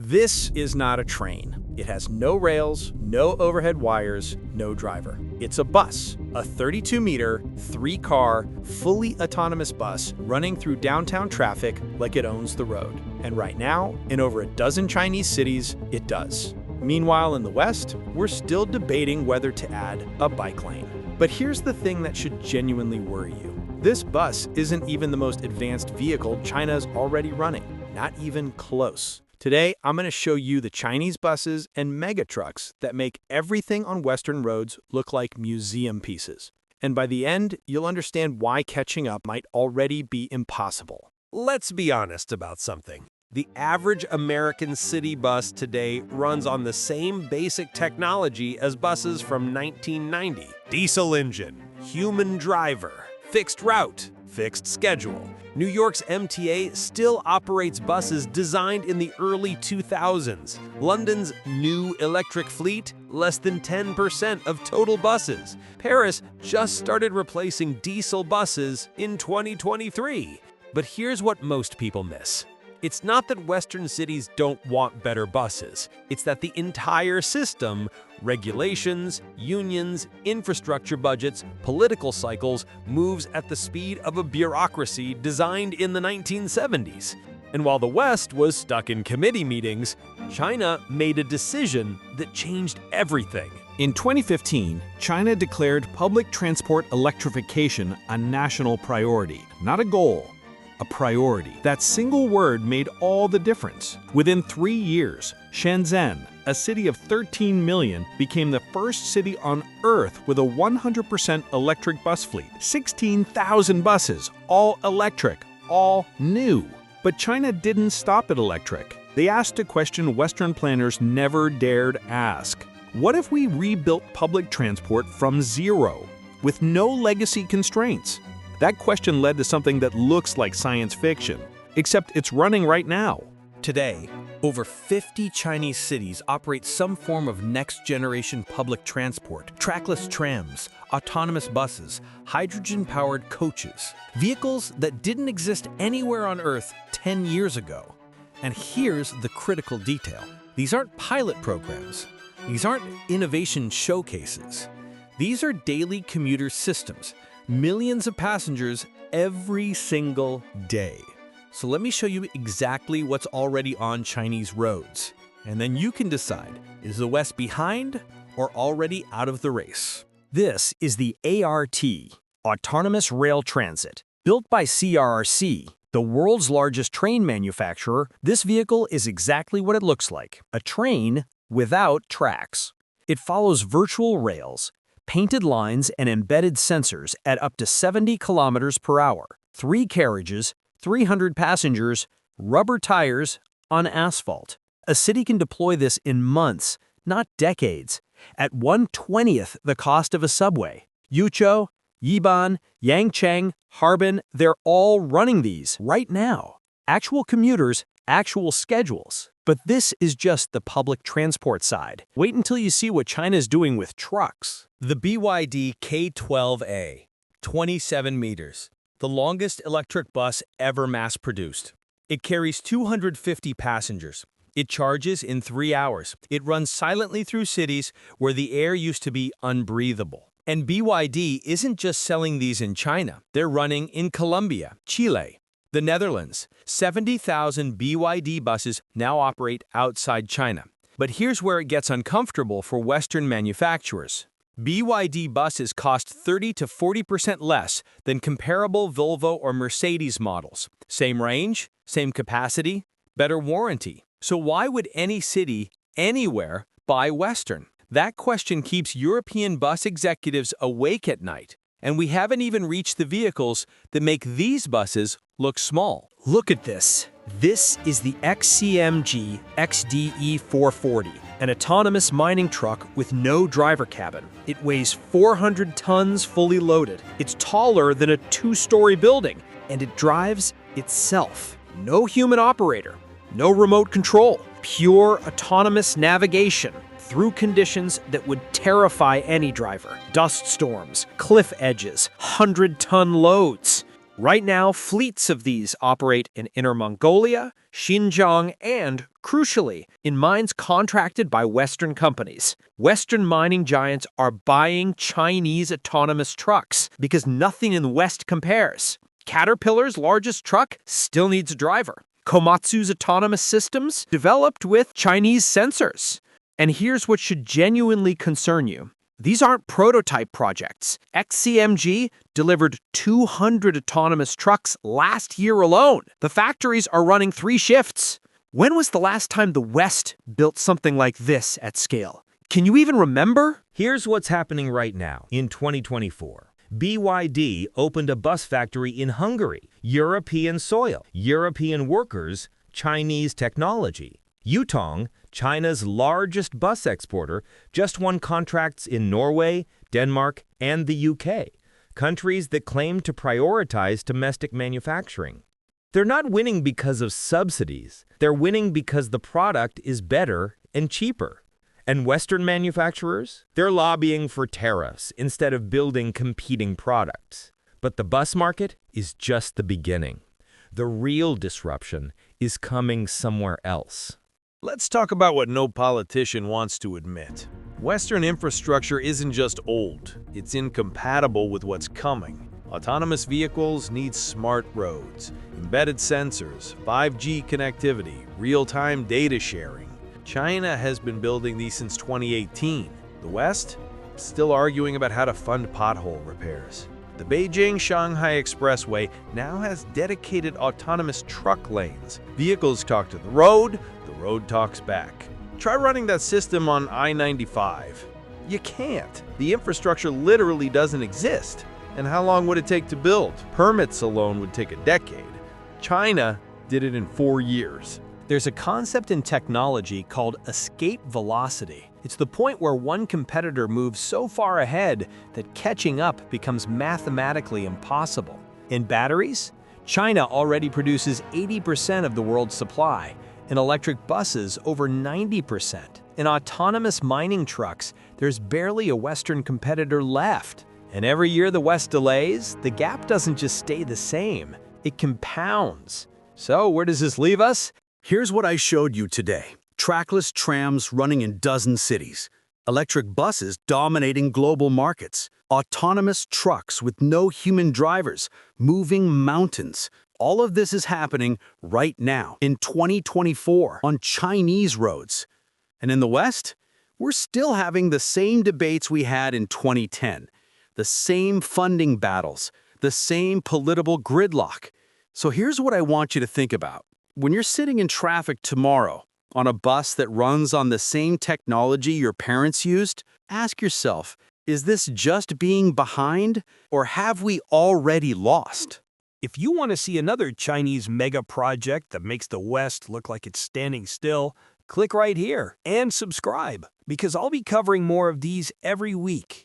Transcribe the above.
This is not a train. It has no rails, no overhead wires, no driver. It's a bus, a 32-meter, 3-car, fully autonomous bus running through downtown traffic like it owns the road. And right now, in over a dozen Chinese cities, it does. Meanwhile, in the West, we're still debating whether to add a bike lane. But here's the thing that should genuinely worry you. This bus isn't even the most advanced vehicle China's already running. Not even close. Today, I'm going to show you the Chinese buses and mega trucks that make everything on Western roads look like museum pieces. And by the end, you'll understand why catching up might already be impossible. Let's be honest about something. The average American city bus today runs on the same basic technology as buses from 1990. Diesel engine, human driver, fixed route, fixed schedule. New York's MTA still operates buses designed in the early 2000s. London's new electric fleet, less than 10% of total buses. Paris just started replacing diesel buses in 2023. But here's what most people miss. It's not that Western cities don't want better buses. It's that the entire system, regulations, unions, infrastructure budgets, political cycles, moves at the speed of a bureaucracy designed in the 1970s. And while the West was stuck in committee meetings, China made a decision that changed everything. In 2015, China declared public transport electrification a national priority, not a goal. A priority. That single word made all the difference. Within 3 years, Shenzhen, a city of 13 million, became the first city on Earth with a 100% electric bus fleet. 16,000 buses, all electric, all new. But China didn't stop at electric. They asked a question Western planners never dared ask. What if we rebuilt public transport from zero, with no legacy constraints? That question led to something that looks like science fiction, except it's running right now. Today, over 50 Chinese cities operate some form of next-generation public transport, trackless trams, autonomous buses, hydrogen-powered coaches, vehicles that didn't exist anywhere on Earth 10 years ago. And here's the critical detail. These aren't pilot programs. These aren't innovation showcases. These are daily commuter systems. Millions of passengers every single day. So let me show you exactly what's already on Chinese roads. And then you can decide, is the West behind or already out of the race? This is the ART, Autonomous Rail Transit. Built by CRRC, the world's largest train manufacturer, this vehicle is exactly what it looks like, a train without tracks. It follows virtual rails, painted lines and embedded sensors at up to 70 kilometers per hour, 3 carriages, 300 passengers, rubber tires on asphalt. A city can deploy this in months, not decades, at 1/20th the cost of a subway. Yuzhou, Yiban, Yangcheng, Harbin, they're all running these right now. Actual commuters, actual schedules. But this is just the public transport side. Wait until you see what China's doing with trucks. The BYD K12A, 27 meters, the longest electric bus ever mass-produced. It carries 250 passengers. It charges in 3 hours. It runs silently through cities where the air used to be unbreathable. And BYD isn't just selling these in China. They're running in Colombia, Chile, the Netherlands. 70,000 BYD buses now operate outside China. But here's where it gets uncomfortable for Western manufacturers. BYD buses cost 30 to 40% less than comparable Volvo or Mercedes models. Same range, same capacity, better warranty. So why would any city, anywhere, buy Western? That question keeps European bus executives awake at night. And we haven't even reached the vehicles that make these buses look small. Look at this. This is the XCMG XDE 440, an autonomous mining truck with no driver cabin. It weighs 400 tons fully loaded. It's taller than a 2-story building, and it drives itself. No human operator, no remote control, pure autonomous navigation through conditions that would terrify any driver. Dust storms, cliff edges, 100-ton loads. Right now, fleets of these operate in Inner Mongolia, Xinjiang, and, crucially, in mines contracted by Western companies. Western mining giants are buying Chinese autonomous trucks because nothing in the West compares. Caterpillar's largest truck still needs a driver. Komatsu's autonomous systems developed with Chinese sensors. And here's what should genuinely concern you. These aren't prototype projects. XCMG delivered 200 autonomous trucks last year alone. The factories are running 3 shifts. When was the last time the West built something like this at scale? Can you even remember? Here's what's happening right now. In 2024, BYD opened a bus factory in Hungary. European soil, European workers, Chinese technology. Yutong, China's largest bus exporter, just won contracts in Norway, Denmark, and the UK, countries that claim to prioritize domestic manufacturing. They're not winning because of subsidies. They're winning because the product is better and cheaper. And Western manufacturers? They're lobbying for tariffs instead of building competing products. But the bus market is just the beginning. The real disruption is coming somewhere else. Let's talk about what no politician wants to admit. Western infrastructure isn't just old, it's incompatible with what's coming. Autonomous vehicles need smart roads, embedded sensors, 5G connectivity, real-time data sharing. China has been building these since 2018. The West? Still arguing about how to fund pothole repairs. The Beijing-Shanghai Expressway now has dedicated autonomous truck lanes. Vehicles talk to the road talks back. Try running that system on I-95. You can't. The infrastructure literally doesn't exist. And how long would it take to build? Permits alone would take a decade. China did it in 4 years. There's a concept in technology called escape velocity. It's the point where one competitor moves so far ahead that catching up becomes mathematically impossible. In batteries, China already produces 80% of the world's supply. In electric buses, over 90%. In autonomous mining trucks, there's barely a Western competitor left. And every year the West delays, the gap doesn't just stay the same, it compounds. So where does this leave us? Here's what I showed you today. Trackless trams running in dozens cities. Electric buses dominating global markets. Autonomous trucks with no human drivers, moving mountains. All of this is happening right now, in 2024, on Chinese roads. And in the West, we're still having the same debates we had in 2010. The same funding battles, the same political gridlock. So here's what I want you to think about. When you're sitting in traffic tomorrow, on a bus that runs on the same technology your parents used, ask yourself, is this just being behind, or have we already lost? If you want to see another Chinese mega project that makes the West look like it's standing still, click right here and subscribe, because I'll be covering more of these every week.